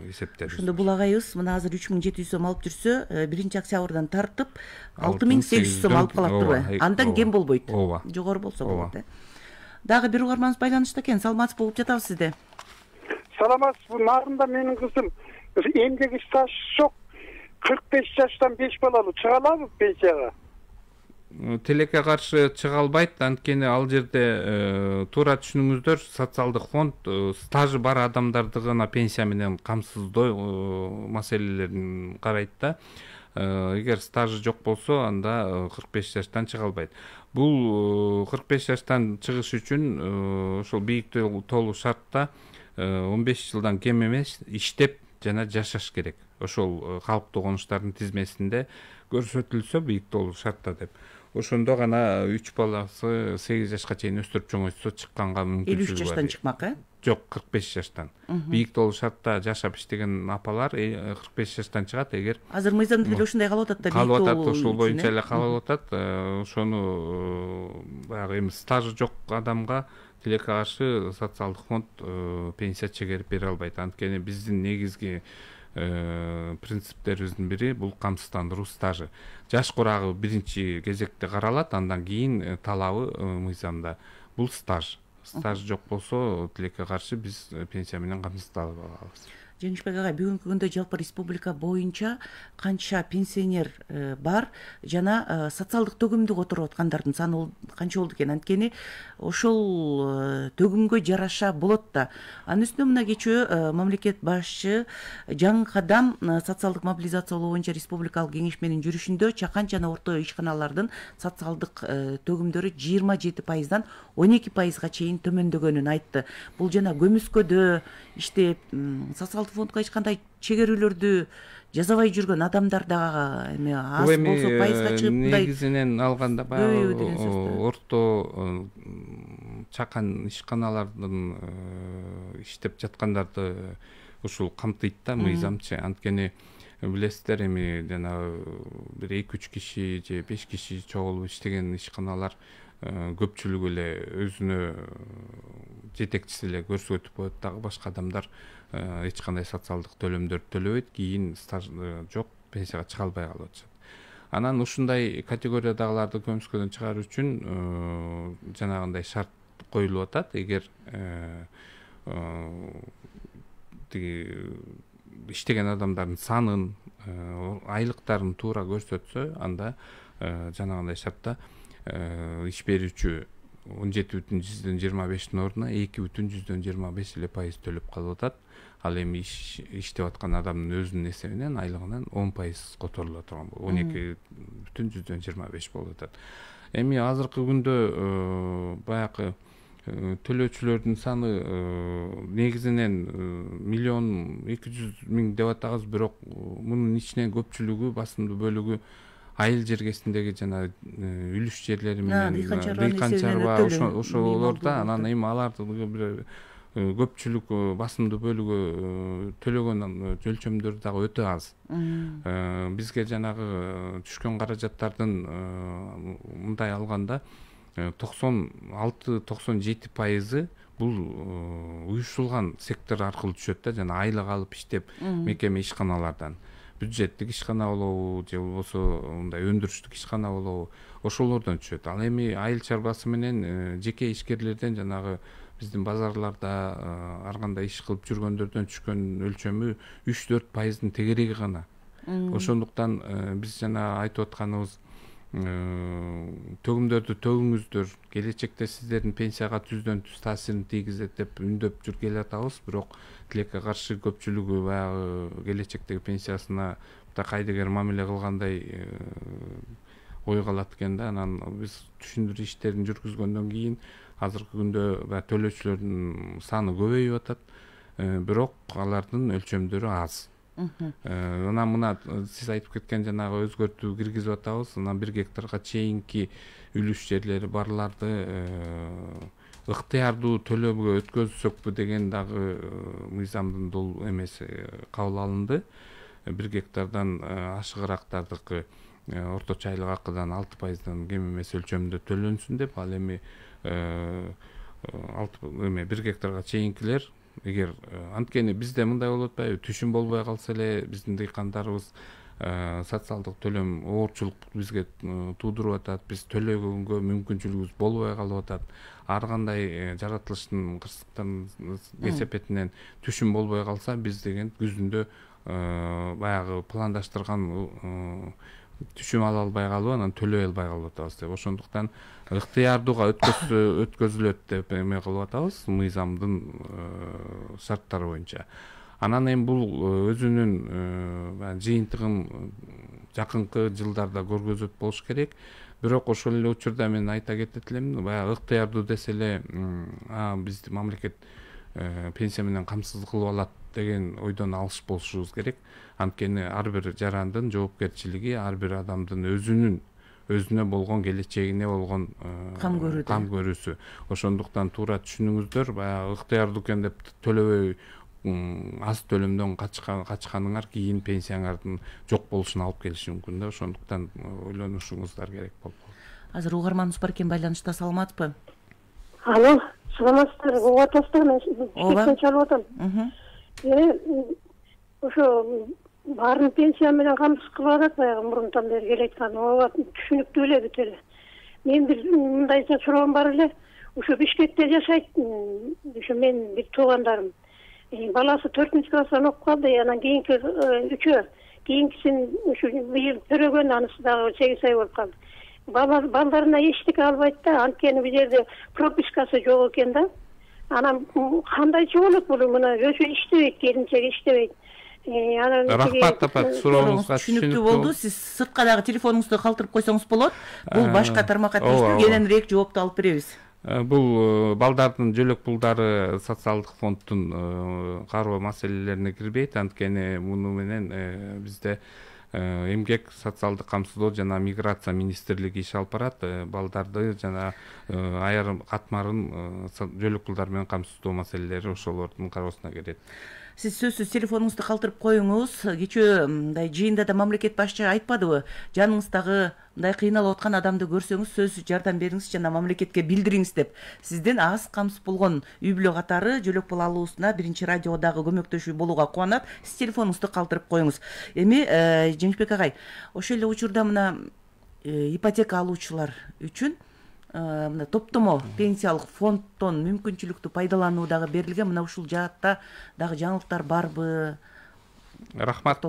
эсептер. Ошондо бул агайыбыз мына азыр 3700 сом алып жүрсө, 1-октябрдан тартып 6800 сом алып калат турбайбы? Андан кем болбойт. Ооба. Жогору болсо болот. Дагы бир угарманыбыз байланышта экен. Саламатсызбы, угуп жатабыз сизди. Саламатсызбы. Нарында менин кызым эмгек стаж жок. 45 жаштан 5 балалуу чыга алабы пенсияга? Тилекке каршы чыга албайт. Анткени ал жерде туура түшүнүңүздөр, социалдык фонд стажы бар адамдарды гана пенсия менен камсыздоо маселелерин карайт да. Эгер стажы жок болсо, анда 45 жаштан чыга албайт. Бул 45 жаштан чыгыш үчүн ошол бийик толуу шартта 15 жылдан кем эмес иштеп жана жашаш керек. Ошол калктуу конуштардын тизмесинде көрсөтүлсө бийик толуу шартта деп. Ошондо гана 3 баласы 8 жашка чейин өстүрүп чоңойтсо чыкканга мүмкүнчүлүгү бар. 53 жаштан чыкмак, Жок, 45 жаштан. Бийик толуу шартта жашап иштеген апалар 45 жаштан чыгат. Эгер азыр мыйзамда деле ошондой калып атат да, бийик толуу. Калып атат, ошол боюнча эле калып атат. Ошону баягы эми стажы жок адамга тилекке каршы социалдык фонд пенсия чегерип бере албайт. Анткени биздин негизги принциптерибиздин бири бул камсыздандыруу стажы. Жаш курагы биринчи кезекте каралат, андан кийин талабы мыйзамда бул стаж. Стаж жок болсо, тилекке каршы биз пенсия менен камсыздалып алабыз. Жеңишбек агай, бүгүнкү күндө жалпы республика боюнча канча пенсионер бар жана социалдык төгүмдү которуп аткандардын саны канча болду экен? Анткени ошол төгүмгө жараша болот да. Анын үстүнө мына кечээ мамлекет башчы жаңы кадам социалдык мобилизациялоо боюнча республикалык кеңешменин жүрүшүндө чакан жана орто ишканалардын социалдык төгүмдөрү 27%дан 12%га чейин төмөндөгөнүн айтты. Бул жана көмүскөдө иштеп социалдык фондко эч кандай чегерүүлөрдү жасабай жүргөн адамдар дагы эми аз болсо пайызга чыгып мындай негизинен алганда баягы орто чакан ишканалардын иштеп жаткандарды ушул камтыйт да мыйзамчы. Анткени билесиздер, эми жана бир 2-3 киши же 5 киши чогулуп иштеген ишканалар көпчүлүгү эле өзүнө жетекчиси эле көрсөтүп коет, дагы башка адамдар эч кандай социалдык төлөмдөрдү төлөбөйт, кийин стаж жок, пенсияга чыга албай калып атышат. Анан ушундай категориядагыларды көмүскөдөн чыгаруу үчүн жанагындай шарт коюлуп атат. Эгер тиги иштеген адамдардын санын, айлыктарын туура көрсөтсө, анда жанагындай шартта иш берүүчү 17,25 ордуна 2,25 эле пайыз төлөп калып атат. ал эми иштеп аткан адамдын өзүнүн эсебинен айлыгынан 10% которула турган 12,25 болуп атат. Эми азыркы күндө баягы төлөөчүлөрдүн саны негизинен 1,2 миллион деп атабыз, бирок мунун ичинен көпчүлүгү, басымдуу бөлүгү айыл жергесиндеги жана үлүш жерлери менен дыйкан чарба ошолорда, анан эми алардын көпчүлүк басымдуу бөлүгү төлөгөн өлчөмдөр дагы өтө аз. Бизге жанагы түшкөн каражаттардын мындай алганда 96-97% бул уюштурулган сектор аркылуу түшөт да, жана айлык алып иштеп мекеме ишканалардан. Бюджеттик ишкана болобу же болбосо мындай өндүрүштүк ишкана болобу, ошолордон түшөт. Ал эми айыл чарбасы менен жеке ишкерлерден жанагы биздин базарларда ар кандай иш кылып жүргөндөрдөн түшкөн өлчөмү 3-4%дын тегереги гана. Ошондуктан биз жана айтып атканыбыз, төгүмдөрдү төгүңүздөр, келечекте сиздердин пенсияга түздөн түз таасирин тийгизет деп үндөп жүр келатабыз, бирок тилекке каршы көпчүлүгү баягы келечектеги пенсиясына кайдыгер мамиле кылгандай ойго алат экен да. Анан биз түшүндүрүү иштерин жүргүзгөндөн кийин азыркы күндө төлөөчүлөрдүн саны көбөйүп атат, бирок алардын өлчөмдөрү аз. Анан мына сиз айтып кеткен жанагы өзгөртүү киргизип атабыз. Анан 1 гектарга чейинки үлүш жерлери барларды ыктыярдуу төлөмгө өткөзсөкпү деген дагы мыйзамдын дол эмеси кабыл алынды. 1 гектардан ашыгырактардыкы орточо айлык акыдан 6%дан кем эмес өлчөмдө төлөнсүн деп. Ал эми 1 гектарга чейинкилер, эгер анткени бизде мындай болуп атпайбы, түшүм болбой калса эле биздин дыйкандарыбыз социалдык төлөм оорчулук бизге туудуруп атат, биз төлөгөнгө мүмкүнчүлүгүбүз болбой калып атат. Ар кандай жаратылыштын кырсыктын кесепетинен түшүм болбой калса, биз деген күзүндө баягы пландаштырган түшүм ала албай калып, анан төлөй албай калып атабыз деп. Ошондуктан ыктыярдууга өткөзүлөт деп эме кылып атабыз, мыйзамдын шарттары боюнча. Анан эми бул өзүнүн жыйынтыгын жакынкы жылдарда көргөзөт болуш керек. Бирок ошол эле учурда мен айта кетет элем, баягы ыктыярдуу десе эле бизди мамлекет пенсия менен камсыз кылып алат деген ойдон алыш болушубуз керек. Анткени ар бир жарандын жоопкерчилиги, ар бир адамдын өзүнө болгон келечегине болгон кам көрүүсү. Ошондуктан туура түшүнүңүздөр, баягы ыктыярдуу экен деп төлөбөй аз төлөмдөн качканыңар кийин пенсияңардын жок болушуна алып келиши мүмкүн да. Ошондуктан ойлонушуңуздар керек болуп. Азыр угарманыбыз бар экен, байланышта, саламатпы? Алло, саламатсыздарбы? Угуп атасыздарбы? Бишкектен чалып атам. Ошо баарын пенсия менен камсыз кылып атат, баягы мурунтан бери келаткан. Ооба, түшүнүктүү эле бүт эле. Мен бир мындайча суроом бар эле. Ошо Бишкекте жашайт. Ошо менин бир туугандарым. Баласы 4-класстан окуп калды, анан кийинки 3-ө. Кийинкисин ушу быйыл төрөгөн, анысы дагы 8 ай болуп калды. Балдарына эчтеке албайт да, анткени бул жерде пропискасы жок экен да. Анан кандайча болот бул? Мына өзү иштебейт, келинчеги иштебейт. Рахмат апа, сурооңузга түшүнүктүү болду. Сиз сыртка дагы телефонуңузду калтырып койсоңуз болот. Бул башка тармакка тийиштүү, кененирээк жоопту алып беребиз. Бул балдардын жөлөк пулдары социалдык фонддун кароо маселелерине кирбейт, анткени муну менен бизде эмгек, социалдык камсыздоо жана миграция министрлиги иш алып барат. Балдарды жана айрым катмарын жөлөк пулдар менен камсыздоо маселелери ошолордун кароосуна кирет. Сиз сөзсүз телефонуңузду калтырып коюңуз. Кечээ мындай жыйында да мамлекет башчы айтпадыбы? Жаныңыздагы мындай кыйналып аткан адамды көрсөңүз, сөзсүз жардам бериңиз жана мамлекетке билдириңиз деп. Сизден аз камсыз болгон үй бүлө катары жөлөк пул алуусуна биринчи радиого дагы көмөктөшүү болууга кубанат. Сиз телефонуңузду калтырып коюңуз. Эми Жеңишбек агай, ошол эле учурда мына ипотека алуучулар үчүн мына топтомо пенсиялык фонддон мүмкүнчүлүктүү пайдалануу дагы берилген. Мына ушул жаатта дагы жаңылыктар барбы? Рахмат.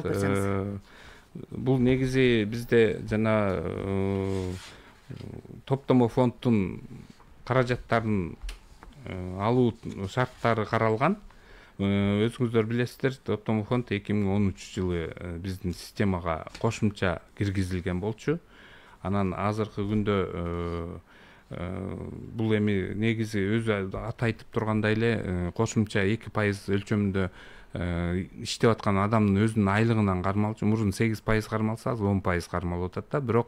Бул негизи бизде жана топтомо фонддун каражаттарын алуу шарттары каралган. өзүңүздөр билесиздер, топтому фонд 2013 жылы биздин системага кошумча киргизилген болчу. Анан азыркы күндө бул эми негизи өзү аты айтып тургандай эле кошумча 2% өлчөмүндө иштеп аткан адамдын өзүнүн айлыгынан кармалчу. Мурун 8% кармалса, азыр 10% кармалып атат да. Бирок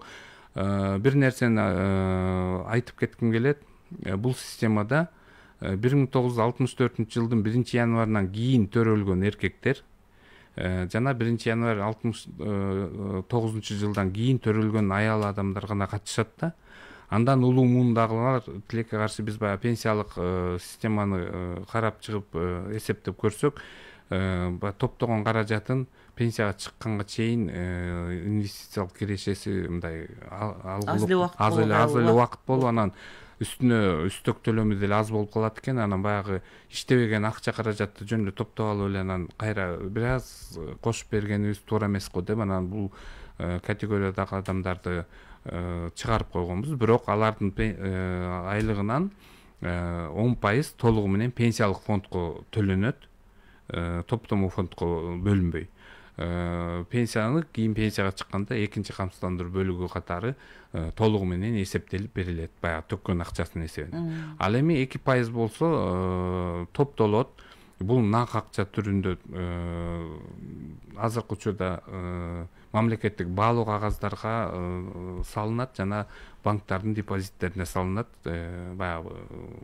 бир нерсени айтып кетким келет. Бул системада 1964 жылдын 1 январынан кийин төрөлгөн эркектер жана 1 январь 69 жылдан кийин төрөлгөн аял адамдар гана катышат да. Андан улуу муундагылар тилекке каршы биз баягы пенсиялык системаны карап чыгып эсептеп көрсөк, топтогон каражатын пенсияга чыкканга чейин инвестициялык кирешеси мындай аз эле убакыт болуп, анан үстүнө үстөк төлөмү деле аз болуп калат экен. Анан баягы иштебеген акча каражатты жөн эле топтоп алып эле анан кайра бир аз кошуп бергенибиз туура эмес го деп анан бул категориядагы адамдарды чыгарып койгонбуз. Бирок алардын айлыгынан 10% толугу менен пенсиялык фондко төлөнөт, топтому фондко бөлүнбөй. Пенсияны кийин пенсияга чыкканда экинчи камсыздандыруу бөлүгү катары толугу менен эсептелип берилет, баягы төккөн акчасынын эсебинен. Ал эми 2% болсо топтолот. Бул нак акча түрүндө азыркы учурда мамлекеттик баалуу кагаздарга салынат жана банктардын депозиттерине салынат. Баягы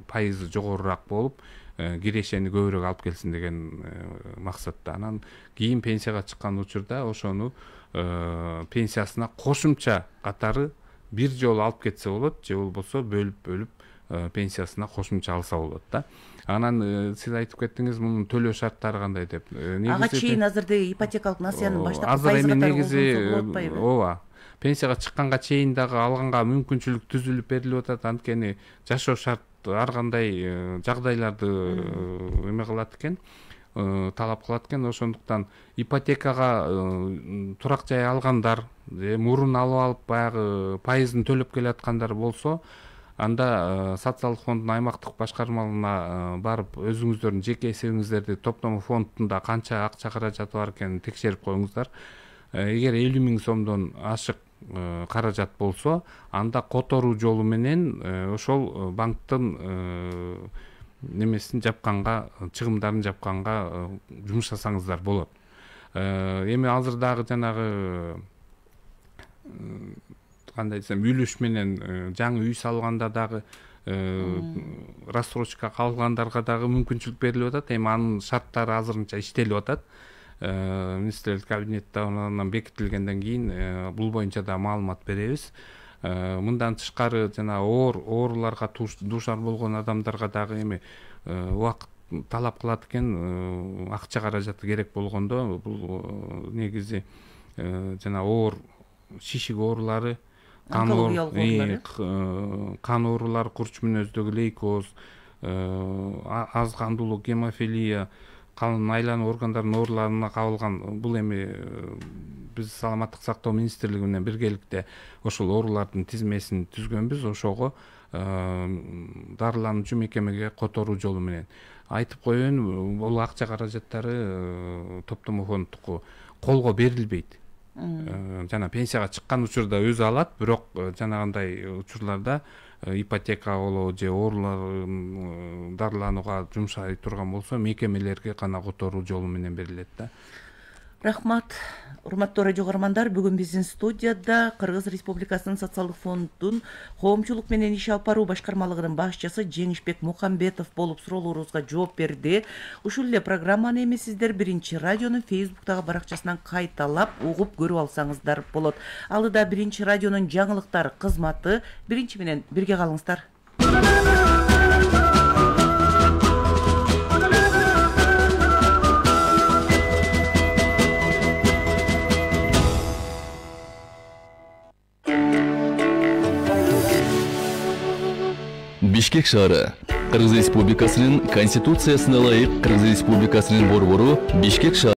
пайызы жогорураак болуп, кирешени көбүрөөк алып келсин деген максатта. Анан кийин пенсияга чыккан учурда ошону пенсиясына кошумча катары бир жолу алып кетсе болот, же болбосо бөлүп пенсиясына кошумча алса болот да. Анан сиз айтып кеттиңиз, мунун төлөө шарттары кандай деп. Ага чейин азырда ипотекалык насыянын баштапкы азыр эми негизи ооба пенсияга чыкканга чейин дагы алганга мүмкүнчүлүк түзүлүп берилип атат. Анткени жашоо шарт ар кандай жагдайларды эме кылат экен, талап кылат экен. Ошондуктан ипотекага турак жай алгандар, мурун алып алып баягы пайызын төлөп келаткандар болсо, анда социалдык фонддун аймактык башкармаларына барып өзүңүздөрдүн жеке эсебиңиздерди топтому фондунда канча акча каражаты бар экенин текшерип коюңуздар. Эгер 50 000 сомдон ашык каражат болсо, анда которуу жолу менен ошол банктын немесин жапканга, чыгымдарын жапканга жумшасаңыздар болот. Эми азыр дагы жанагы кандай десем, үлүш менен жаңы үй салганда дагы рассрочка калгандарга дагы мүмкүнчүлүк берилип атат. Эми анын шарттары азырынча иштелип атат. Министрлер кабинетте анан бекитилгенден кийин бул боюнча да маалымат беребиз. Мындан тышкары жана ооруларга дуушар болгон адамдарга дагы эми убакыт талап кылат экен, акча каражаты керек болгондо бул негизи жана шишик оорулары, кан оорулары, курч мүнөздөгү лейкоз, аз кандуулук, гемофилия, калын айлануу органдарынын ооруларына кабылган, бул эми биз саламаттык сактоо министрлиги менен биргеликте ошол оорулардын тизмесин түзгөнбүз. Ошого дарылануучу мекемеге которуу жолу менен айтып коеюн, бул акча каражаттары топтому фонддуку колго берилбейт. Жана пенсияга чыккан учурда өзү алат, бирок жанагындай учурларда ипотека болобу же оорулар дарыланууга жумшай турган болсо, мекемелерге гана которуу жолу менен берилет да. Рахмат. Урматтуу радио көрөрмандар, бүгүн биздин студияда Кыргыз Республикасынын социалдык фондунун коомчулук менен иш алып баруу башкармалыгынын башчысы Жеңишбек Мукамбетов болуп суроолорубузга жооп берди. Ушул эле программаны эми сиздер Биринчи радионун Фейсбуктагы баракчасынан кайталап угуп көрүп алсаңыздар болот. Алдыда Биринчи радионун жаңылыктар кызматы. Биринчи менен бирге калыңыздар. Бишкек шаары. Кыргыз Республикасынын Конституциясына ылайык Кыргыз Республикасынын борбору Бишкек шаары.